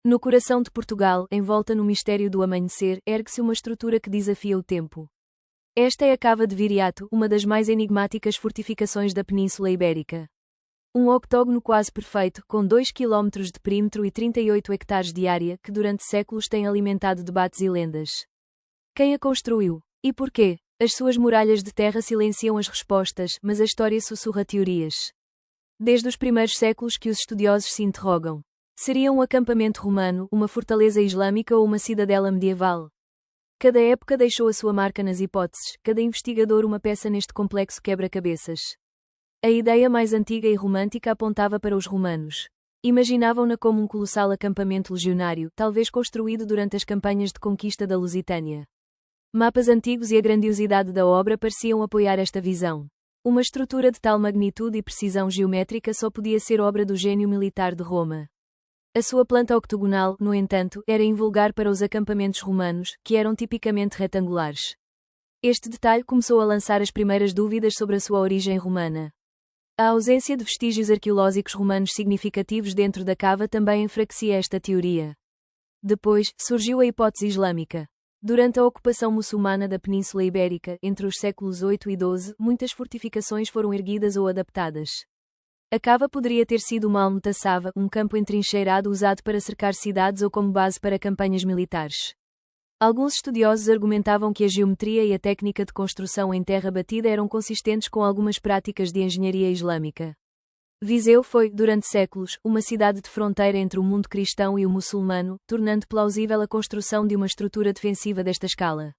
No coração de Portugal, envolta no mistério do amanhecer, ergue-se uma estrutura que desafia o tempo. Esta é a Cava de Viriato, uma das mais enigmáticas fortificações da Península Ibérica. Um octógono quase perfeito, com 2 km de perímetro e 38 hectares de área, que durante séculos tem alimentado debates e lendas. Quem a construiu? E porquê? As suas muralhas de terra silenciam as respostas, mas a história sussurra teorias. Desde os primeiros séculos que os estudiosos se interrogam. Seria um acampamento romano, uma fortaleza islâmica ou uma cidadela medieval? Cada época deixou a sua marca nas hipóteses, cada investigador uma peça neste complexo quebra-cabeças. A ideia mais antiga e romântica apontava para os romanos. Imaginavam-na como um colossal acampamento legionário, talvez construído durante as campanhas de conquista da Lusitânia. Mapas antigos e a grandiosidade da obra pareciam apoiar esta visão. Uma estrutura de tal magnitude e precisão geométrica só podia ser obra do gênio militar de Roma. A sua planta octogonal, no entanto, era invulgar para os acampamentos romanos, que eram tipicamente retangulares. Este detalhe começou a lançar as primeiras dúvidas sobre a sua origem romana. A ausência de vestígios arqueológicos romanos significativos dentro da cava também enfraquecia esta teoria. Depois, surgiu a hipótese islâmica. Durante a ocupação muçulmana da Península Ibérica, entre os séculos 8 e 12, muitas fortificações foram erguidas ou adaptadas. A cava poderia ter sido uma almetaçava, um campo entrincheirado usado para cercar cidades ou como base para campanhas militares. Alguns estudiosos argumentavam que a geometria e a técnica de construção em terra batida eram consistentes com algumas práticas de engenharia islâmica. Viseu foi, durante séculos, uma cidade de fronteira entre o mundo cristão e o muçulmano, tornando plausível a construção de uma estrutura defensiva desta escala.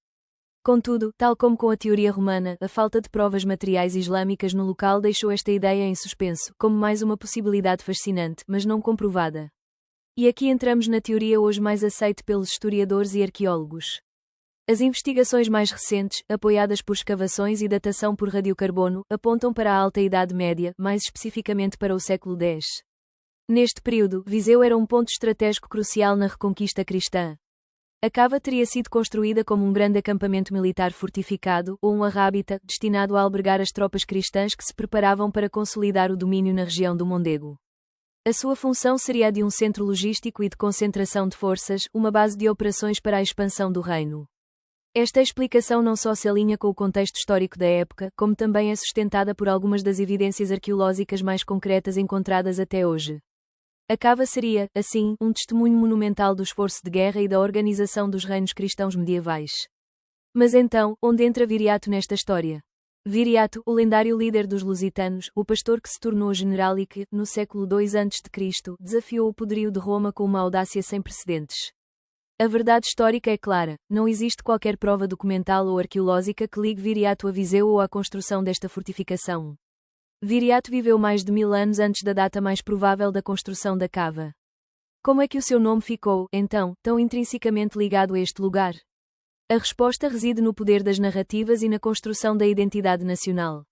Contudo, tal como com a teoria romana, a falta de provas materiais islâmicas no local deixou esta ideia em suspenso, como mais uma possibilidade fascinante, mas não comprovada. E aqui entramos na teoria hoje mais aceite pelos historiadores e arqueólogos. As investigações mais recentes, apoiadas por escavações e datação por radiocarbono, apontam para a Alta Idade Média, mais especificamente para o século X. Neste período, Viseu era um ponto estratégico crucial na reconquista cristã. A cava teria sido construída como um grande acampamento militar fortificado, ou um arrábita, destinado a albergar as tropas cristãs que se preparavam para consolidar o domínio na região do Mondego. A sua função seria a de um centro logístico e de concentração de forças, uma base de operações para a expansão do reino. Esta explicação não só se alinha com o contexto histórico da época, como também é sustentada por algumas das evidências arqueológicas mais concretas encontradas até hoje. A cava seria, assim, um testemunho monumental do esforço de guerra e da organização dos reinos cristãos medievais. Mas então, onde entra Viriato nesta história? Viriato, o lendário líder dos lusitanos, o pastor que se tornou general e que, no século II a.C., desafiou o poderio de Roma com uma audácia sem precedentes. A verdade histórica é clara, não existe qualquer prova documental ou arqueológica que ligue Viriato a Viseu ou à construção desta fortificação. Viriato viveu mais de 1000 anos antes da data mais provável da construção da cava. Como é que o seu nome ficou, então, tão intrinsecamente ligado a este lugar? A resposta reside no poder das narrativas e na construção da identidade nacional.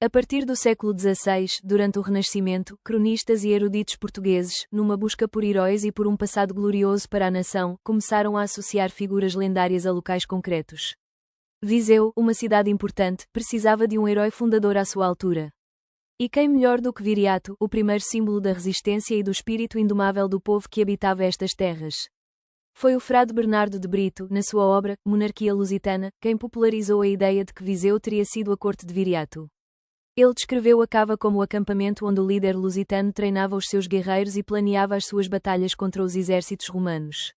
A partir do século XVI, durante o Renascimento, cronistas e eruditos portugueses, numa busca por heróis e por um passado glorioso para a nação, começaram a associar figuras lendárias a locais concretos. Viseu, uma cidade importante, precisava de um herói fundador à sua altura. E quem melhor do que Viriato, o primeiro símbolo da resistência e do espírito indomável do povo que habitava estas terras? Foi o frade Bernardo de Brito, na sua obra, Monarquia Lusitana, quem popularizou a ideia de que Viseu teria sido a corte de Viriato. Ele descreveu a cava como o acampamento onde o líder lusitano treinava os seus guerreiros e planeava as suas batalhas contra os exércitos romanos.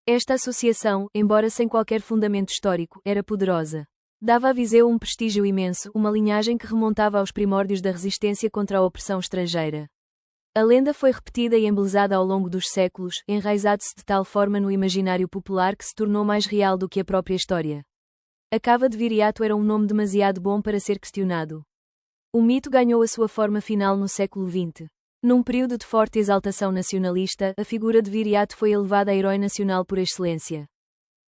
Esta associação, embora sem qualquer fundamento histórico, era poderosa. Dava a Viseu um prestígio imenso, uma linhagem que remontava aos primórdios da resistência contra a opressão estrangeira. A lenda foi repetida e embelezada ao longo dos séculos, enraizado-se de tal forma no imaginário popular que se tornou mais real do que a própria história. A cava de Viriato era um nome demasiado bom para ser questionado. O mito ganhou a sua forma final no século XX. Num período de forte exaltação nacionalista, a figura de Viriato foi elevada a herói nacional por excelência.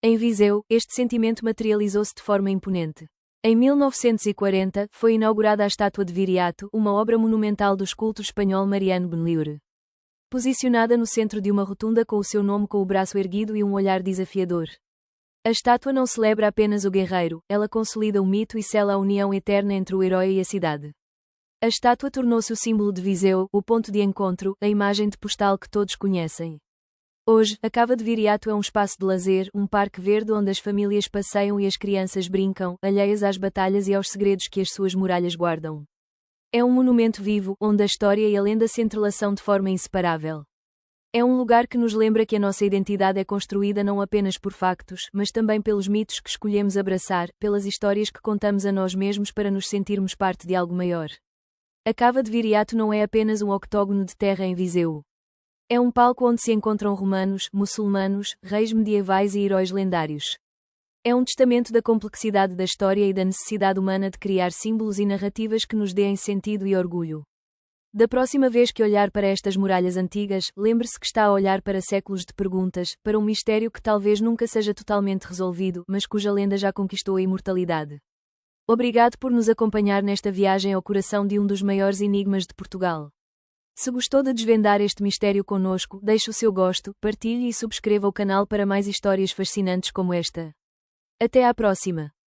Em Viseu, este sentimento materializou-se de forma imponente. Em 1940, foi inaugurada a estátua de Viriato, uma obra monumental do escultor espanhol Mariano Benlliure. Posicionada no centro de uma rotunda com o seu nome com o braço erguido e um olhar desafiador. A estátua não celebra apenas o guerreiro, ela consolida o mito e sela a união eterna entre o herói e a cidade. A estátua tornou-se o símbolo de Viseu, o ponto de encontro, a imagem de postal que todos conhecem. Hoje, a Cava de Viriato é um espaço de lazer, um parque verde onde as famílias passeiam e as crianças brincam, alheias às batalhas e aos segredos que as suas muralhas guardam. É um monumento vivo, onde a história e a lenda se entrelaçam de forma inseparável. É um lugar que nos lembra que a nossa identidade é construída não apenas por factos, mas também pelos mitos que escolhemos abraçar, pelas histórias que contamos a nós mesmos para nos sentirmos parte de algo maior. A Cava de Viriato não é apenas um octógono de terra em Viseu. É um palco onde se encontram romanos, muçulmanos, reis medievais e heróis lendários. É um testamento da complexidade da história e da necessidade humana de criar símbolos e narrativas que nos deem sentido e orgulho. Da próxima vez que olhar para estas muralhas antigas, lembre-se que está a olhar para séculos de perguntas, para um mistério que talvez nunca seja totalmente resolvido, mas cuja lenda já conquistou a imortalidade. Obrigado por nos acompanhar nesta viagem ao coração de um dos maiores enigmas de Portugal. Se gostou de desvendar este mistério conosco, deixe o seu gosto, partilhe e subscreva o canal para mais histórias fascinantes como esta. Até à próxima!